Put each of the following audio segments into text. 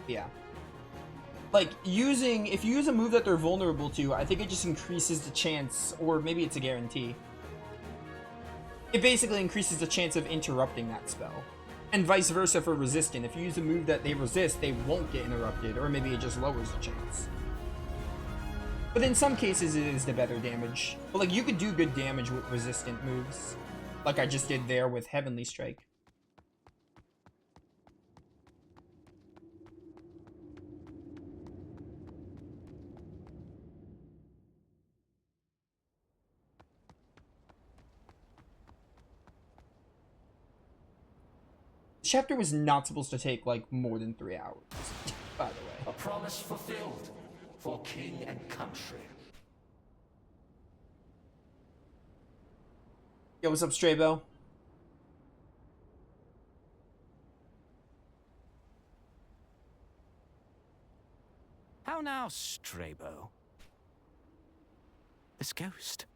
Yeah. Like, if you use a move that they're vulnerable to, I think it just increases the chance, or maybe it's a guarantee. It basically increases the chance of interrupting that spell. And vice versa for resistant. If you use a move that they resist, they won't get interrupted, or maybe it just lowers the chance. But in some cases, it is the better damage. But, like, you could do good damage with resistant moves. Like I just did there with Heavenly Strike. The chapter was not supposed to take, like, more than 3 hours, by the way. A promise fulfilled for king and country. Yo, what's up, Streibough? How now, Streibough? This ghost,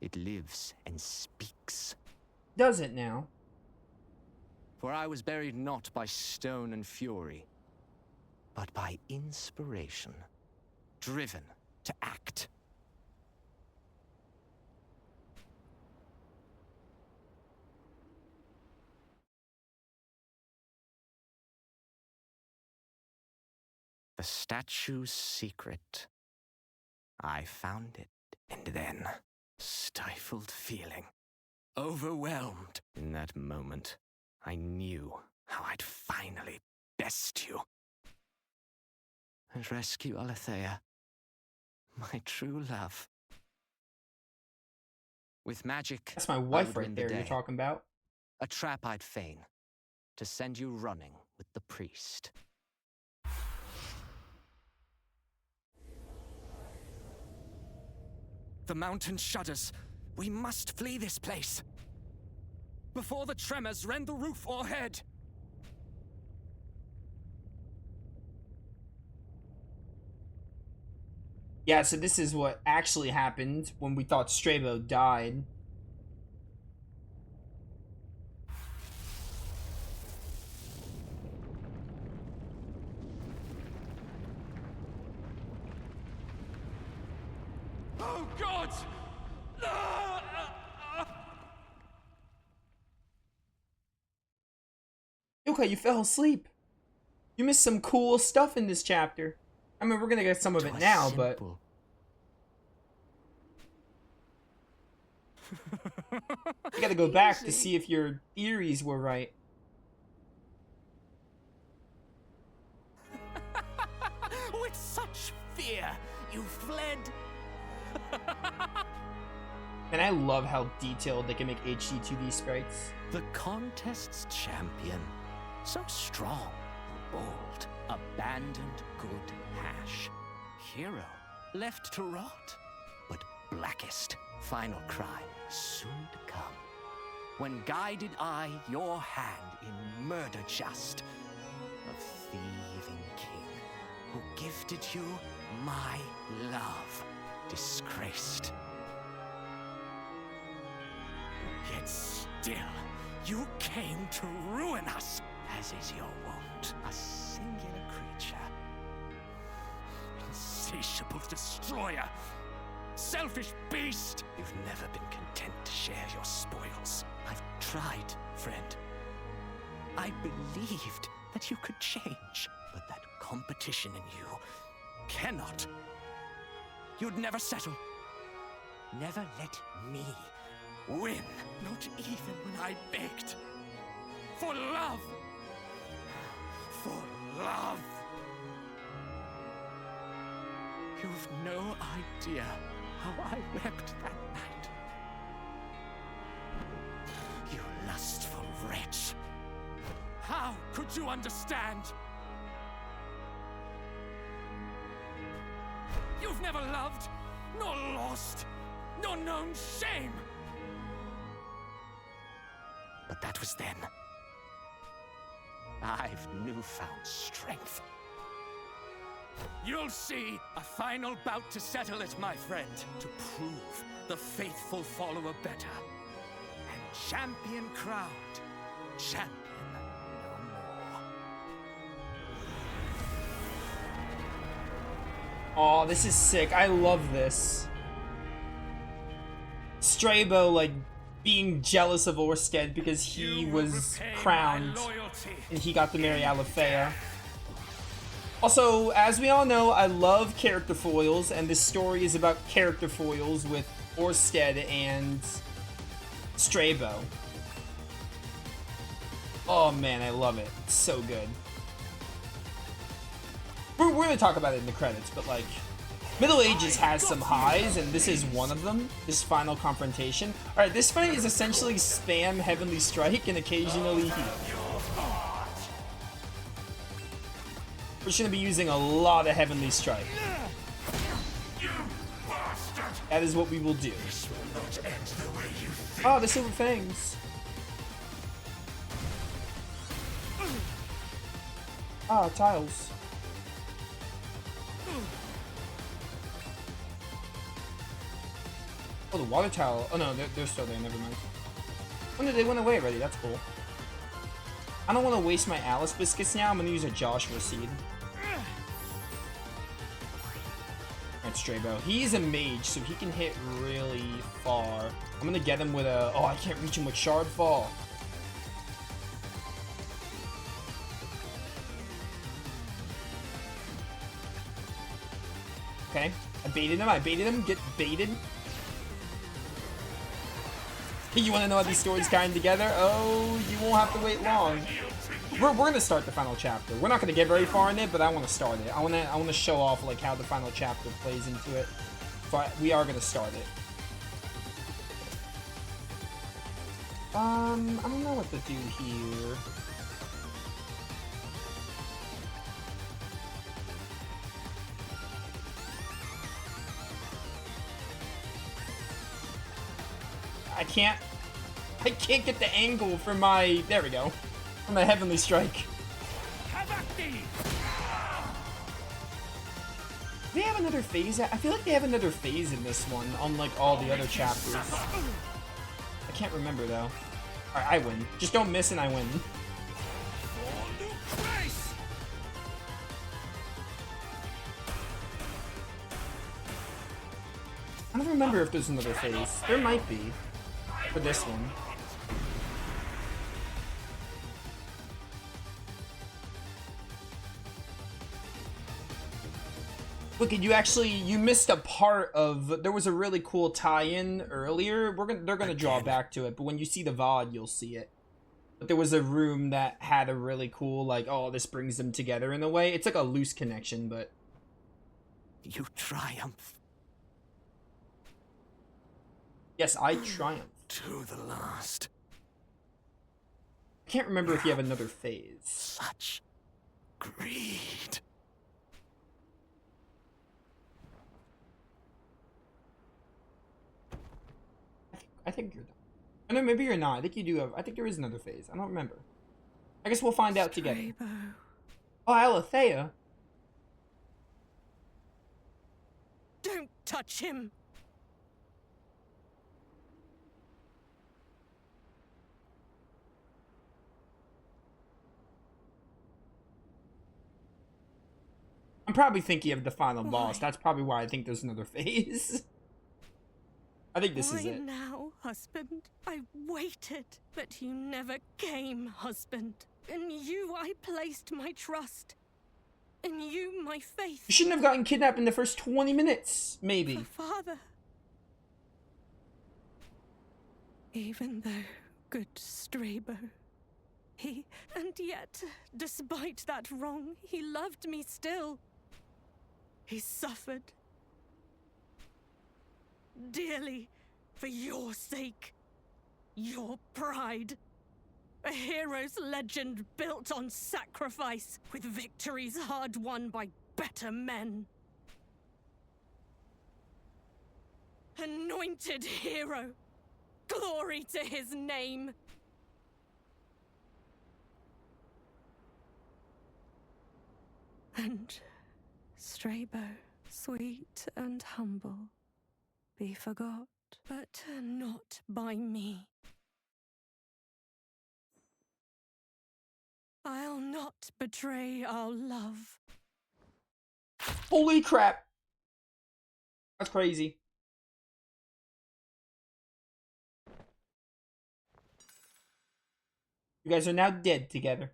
it lives and speaks. Does it now? For I was buried not by stone and fury, but by inspiration, driven to act. The statue's secret. I found it, and then, stifled feeling, overwhelmed in that moment, I knew how I'd finally best you. And rescue Alethea, my true love. With magic, That's my wife right there you're talking about. A trap I'd feign, to send you running with the priest. The mountain shudders. We must flee this place before the tremors rend the roof o'erhead. Yeah, so this is what actually happened when we thought Streibough died. Oh, God! Okay, you fell asleep. You missed some cool stuff in this chapter. I mean, we're gonna get some of it now, but... You gotta go back to see if your theories were right. With such fear, you fled. And I love how detailed they can make HD 2D sprites. The contest's champion. So strong, bold, abandoned good hash. Hero, left to rot. But blackest, final crime soon to come. When guided I your hand in murder just. A thieving king who gifted you my love, disgraced. Yet still, you came to ruin us, as is your wont. A singular creature. Insatiable destroyer. Selfish beast! You've never been content to share your spoils. I've tried, friend. I believed that you could change, but that competition in you cannot. You'd never settle. Never let me win. Not even when I begged. For love. For love. You've no idea how I wept that night. You lustful wretch. How could you understand? You've never loved, nor lost, nor known shame. But that was then. I've newfound strength. You'll see a final bout to settle it, my friend. To prove the faithful follower better. And champion crowned, champion no more. Oh, this is sick. I love this. Streibough, like, being jealous of Oersted because he was crowned and he got to marry Alethea. Also, as we all know, I love character foils, and this story is about character foils with Oersted and Streibough. Oh man, I love it. It's so good. We're gonna talk about it in the credits, but like, Middle Ages has some highs, and this is one of them, this final confrontation. Alright, this fight is essentially spam Heavenly Strike and occasionally heal. We're just gonna be using a lot of Heavenly Strike. That is what we will do. Oh, the Silver Fangs. Ah, tiles. Oh, the water tile. Oh no, they're still there, never mind. Oh no, they went away already, that's cool. I don't want to waste my Alice Biscuits now, I'm gonna use a Joshua Seed. Alright, Streibough. He's a mage, so he can hit really far. I'm gonna get him with a... Oh, I can't reach him with Shard Fall. Okay, I baited him, get baited. You want to know how these stories tie in together? Oh, you won't have to wait long. We're gonna start the final chapter. We're not gonna get very far in it, but I want to start it. I want to show off like how the final chapter plays into it. So we are gonna start it. I don't know what to do here. I can't get the angle for my, there we go, for my Heavenly Strike. Do they have another phase? I feel like they have another phase in this one, unlike all the other chapters. I can't remember though. Alright, I win. Just don't miss and I win. I don't remember if there's another phase. There might be. For this one. Look, you missed a part of, there was a really cool tie-in earlier. They're gonna draw back to it, but when you see the VOD, you'll see it. But there was a room that had a really cool, like, oh, this brings them together in a way. It's like a loose connection, but... You triumph. Yes, I triumph. To the last. I can't remember if you have another phase. Such greed. I think you're done. Oh, no, maybe you're not. I think you do have... I think there is another phase. I don't remember. I guess we'll find out together. Streibough. Oh, Alethea. Don't touch him. I'm probably thinking of the final boss. That's probably why I think there's another phase. I think this is it. Now, husband? I waited, but you never came, husband. In you I placed my trust. In you my faith. You shouldn't have gotten kidnapped in the first 20 minutes, maybe. For father. Even though good Streibough, and yet, despite that wrong, he loved me still. He suffered dearly for your sake, your pride. A hero's legend built on sacrifice, with victories hard won by better men. Anointed hero, glory to his name. And Streibough, sweet and humble, be forgot, but not by me. I'll not betray our love. Holy crap. That's crazy. You guys are now dead together.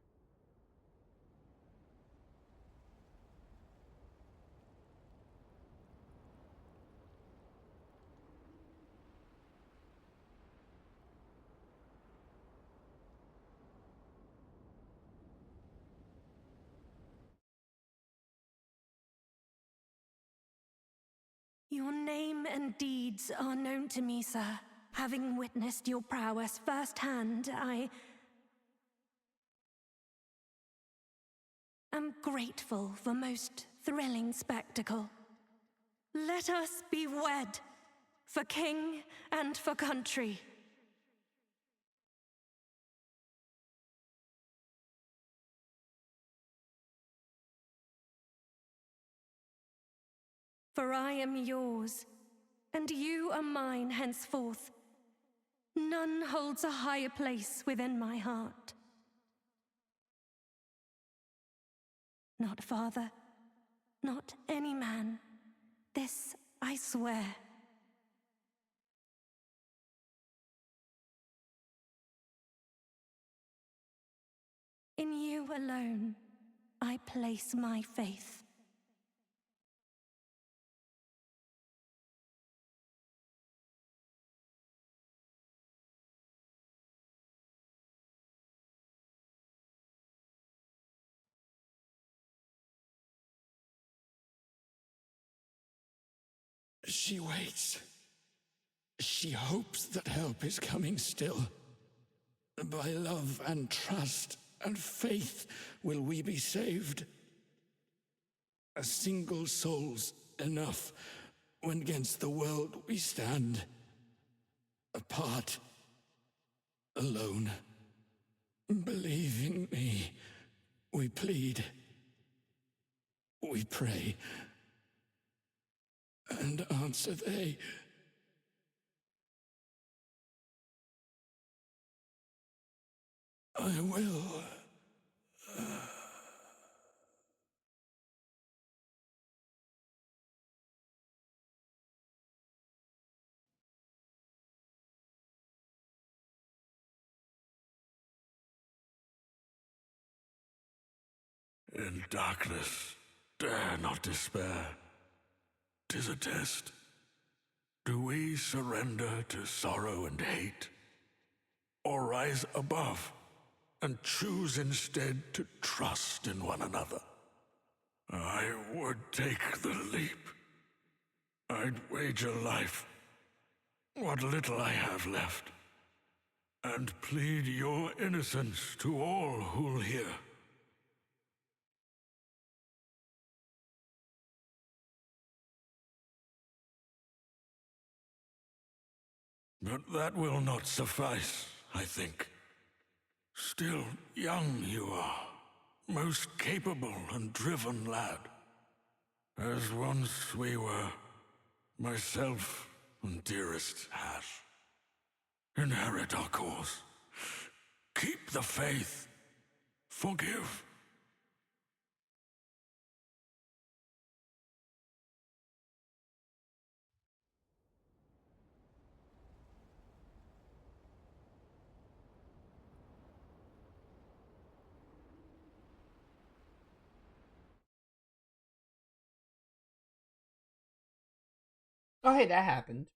Your name and deeds are known to me, sir. Having witnessed your prowess firsthand, I am grateful for most thrilling spectacle. Let us be wed, for king and for country. For I am yours, and you are mine henceforth. None holds a higher place within my heart. Not father, not any man. This I swear. In you alone, I place my faith. She waits. She hopes that help is coming still. By love and trust and faith will we be saved. A single soul's enough when against the world we stand. Apart, alone. Believe in me. We plead. We pray. And answer they. I will. In darkness, dare not despair. 'Tis a test. Do we surrender to sorrow and hate? Or rise above and choose instead to trust in one another? I would take the leap. I'd wager life, what little I have left, and plead your innocence to all who'll hear. But that will not suffice, I think. Still young you are, most capable and driven lad. As once we were, myself and dearest Ash. Inherit our cause. Keep the faith. Forgive. Oh, hey, that happened.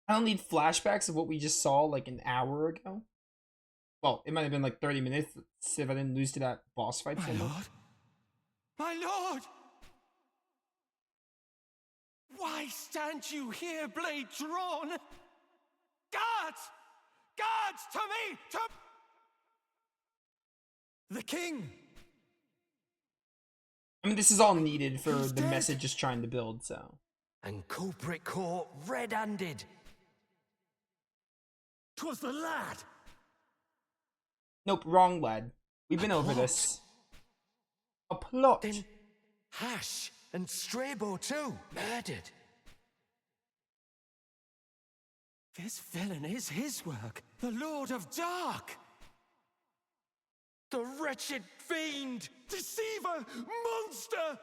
I don't need flashbacks of what we just saw like an hour ago. Well, it might have been like 30 minutes if I didn't lose to that boss fight so My much. lord? My lord! Why stand you here, blade drawn? Guards! Guards, to me! To... The king! I mean, this is all needed for He's the dead. message just trying to build, so. And culprit caught red-handed. 'Twas the lad! Nope, wrong lad. We've been over plot. this. A plot. Then Hash and Streibough too, murdered. This villain is his work, the Lord of Dark. The wretched fiend! Deceiver! Monster!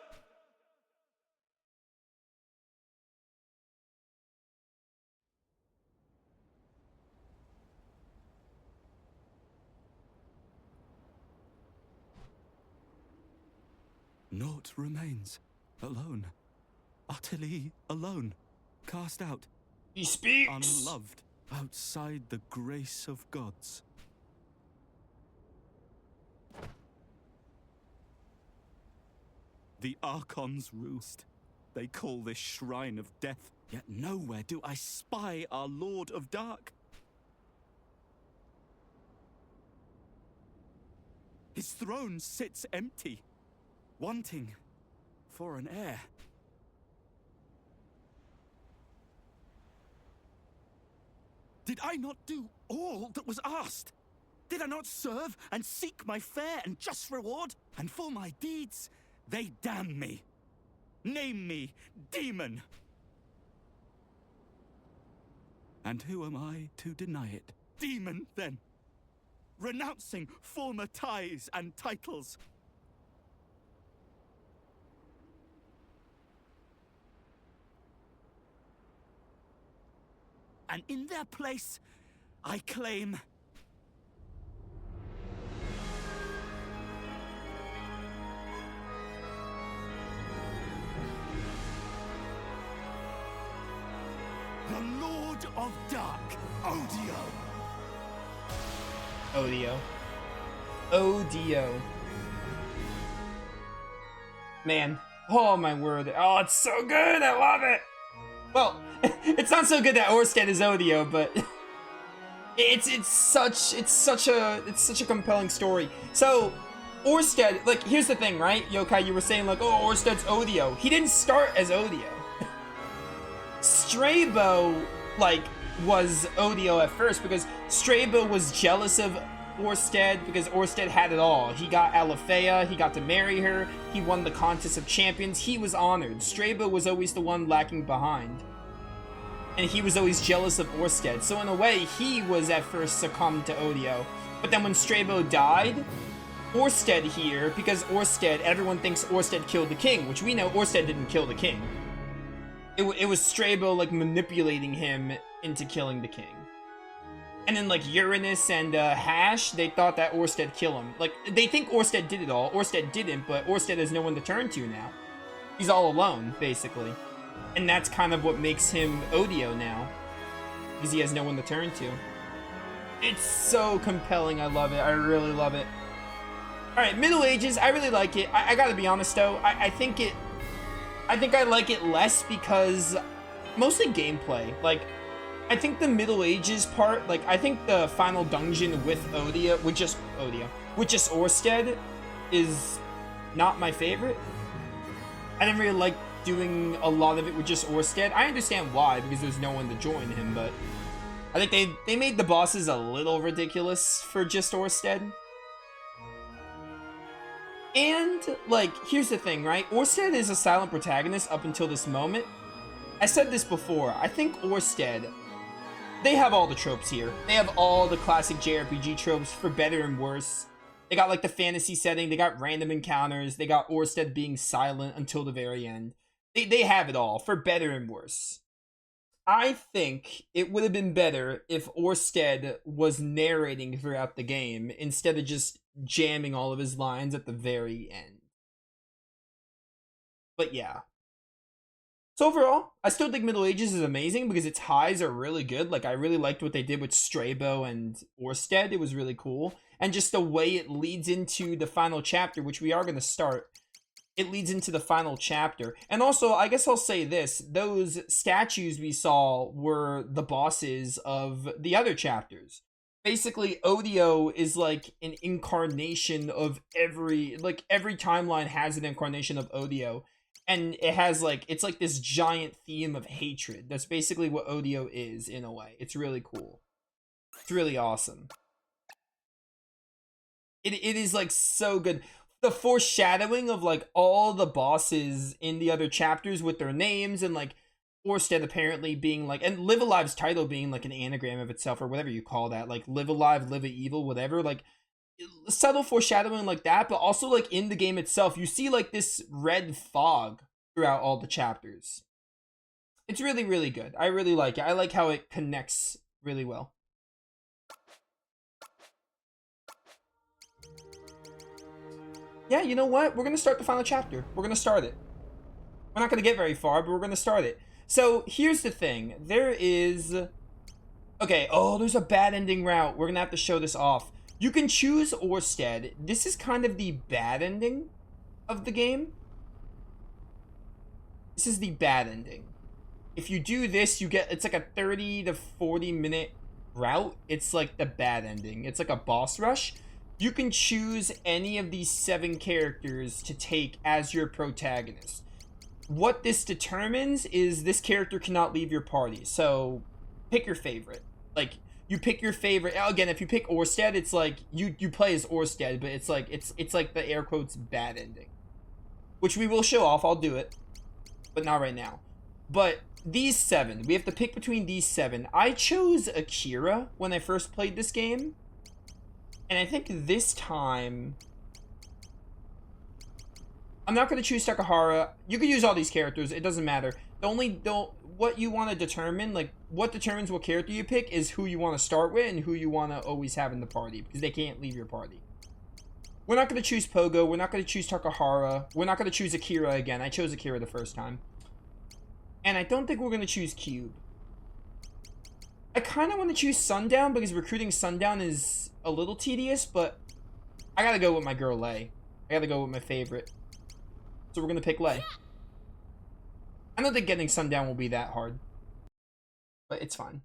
Naught remains. Alone. Utterly alone. Cast out. He speaks. Unloved. Outside the grace of gods. The Archons roost. They call this shrine of death, yet nowhere do I spy our Lord of Dark. His throne sits empty, wanting for an heir. Did I not do all that was asked? Did I not serve and seek my fair and just reward? And for my deeds, they damn me. Name me demon. And who am I to deny it? Demon, then. Renouncing former ties and titles. And in their place, I claim the Lord of Dark, Odio. Odio. Man. Oh my word. Oh, it's so good. I love it. Well, it's not so good that Oersted is Odio, but it's such a compelling story. So Oersted, like, here's the thing, right? Yokai, you were saying like, oh, Oersted's Odio. He didn't start as Odio. Streibough, like, was Odio at first because Streibough was jealous of Oersted because Oersted had it all. He got Alethea, he got to marry her, he won the Contest of Champions, he was honored. Streibough was always the one lacking behind. And he was always jealous of Oersted. So in a way, he was at first succumbed to Odio. But then when Streibough died, Oersted here, because Oersted, everyone thinks Oersted killed the king, which we know Oersted didn't kill the king. It was Streibough, like, manipulating him into killing the king. And then, like, Uranus and Hash, they thought that Oersted killed him. Like, they think Oersted did it all. Oersted didn't, but Oersted has no one to turn to now. He's all alone, basically. And that's kind of what makes him Odio now. Because he has no one to turn to. It's so compelling. I love it. I really love it. Alright, Middle Ages. I really like it. I gotta be honest, though. I think I like it less because... Mostly gameplay. Like... I think the Middle Ages part, like, I think the final dungeon with just Oersted is not my favorite. I didn't really like doing a lot of it with just Oersted. I understand why, because there's no one to join him, but I think they made the bosses a little ridiculous for just Oersted. And, like, here's the thing, right? Oersted is a silent protagonist up until this moment. I said this before, I think Oersted... They have all the tropes here. They have all the classic JRPG tropes, for better and worse. They got, like, the fantasy setting. They got random encounters. They got Oersted being silent until the very end. They have it all, for better and worse. I think it would have been better if Oersted was narrating throughout the game, instead of just jamming all of his lines at the very end. But yeah. So overall, I still think Middle Ages is amazing because its highs are really good. Like, I really liked what they did with Streibough and Oersted. It was really cool. And just the way it leads into the final chapter, which we are going to start. It leads into the final chapter. And also, I guess I'll say this. Those statues we saw were the bosses of the other chapters. Basically, Odio is like an incarnation of every timeline has an incarnation of Odio. And it has, like, it's like this giant theme of hatred. That's basically what Odio is, in a way. It's really cool. It's really awesome. It is, like, so good. The foreshadowing of, like, all the bosses in the other chapters with their names, and, like, Oersted apparently being, like, and Live Alive's title being, like, an anagram of itself, or whatever you call that. Like, Live Alive, Live a Evil, whatever. Like, subtle foreshadowing like that, but also like in the game itself, you see like this red fog throughout all the chapters. It's really, really good. I really like it. I like how it connects really well. Yeah, you know what? We're going to start the final chapter. We're going to start it. We're not going to get very far, but we're going to start it. So, here's the thing. There is... Okay, oh, there's a bad ending route. We're going to have to show this off. You can choose Oersted. This is kind of the bad ending of the game. This is the bad ending. If you do this, you get... It's like a 30 to 40 minute route. It's like the bad ending. It's like a boss rush. You can choose any of these 7 characters to take as your protagonist. What this determines is this character cannot leave your party. So, pick your favorite. Like, you pick your favorite. Again, if you pick Oersted, it's like you play as Oersted, but it's like the air quotes bad ending, which we will show off. I'll do it, but not right now. But these 7, we have to pick between these 7. I chose Akira when I first played this game. And I think this time, I'm not going to choose Takahara. You can use all these characters. It doesn't matter. What you want to determine, like, what determines what character you pick is who you want to start with and who you want to always have in the party. Because they can't leave your party. We're not going to choose Pogo. We're not going to choose Takahara. We're not going to choose Akira again. I chose Akira the first time. And I don't think we're going to choose Cube. I kind of want to choose Sundown because recruiting Sundown is a little tedious, but I gotta go with my girl Lei. I gotta go with my favorite. So we're gonna pick Lei. I don't think getting Sundown will be that hard, but it's fine.